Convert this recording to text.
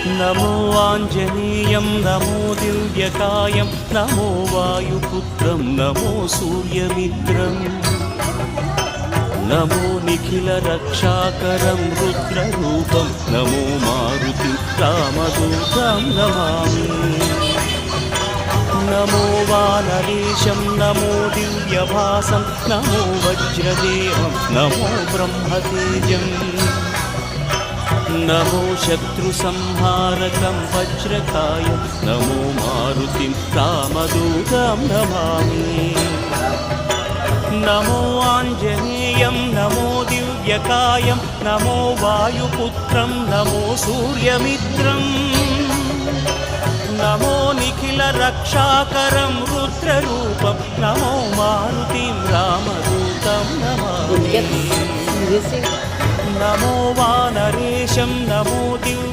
नमो आञ्जनेयं नमो दिव्यकायं नमो वायुपुत्रं नमो सूर्यमित्रम् नमो निखिलरक्षाकरं रुद्ररूपं नमो Maruti रामदूतं Namami नमो वानरेशं नमो दिव्यभासं नमो वज्रदेहं नमो ब्रह्मतेजम् नमो शत्रुसंहारकं वज्रकायं नमो मारुतिं रामदूतं Namami नमो आञ्जनेयं नमो दिव्यकायं नमो वायुपुत्रं नमो सूर्यमित्रम् नमो निखिलरक्षाकरं रुद्ररूपं नमो मारुतिं रामदूतं Namami नमो वानरेशं नमो Divya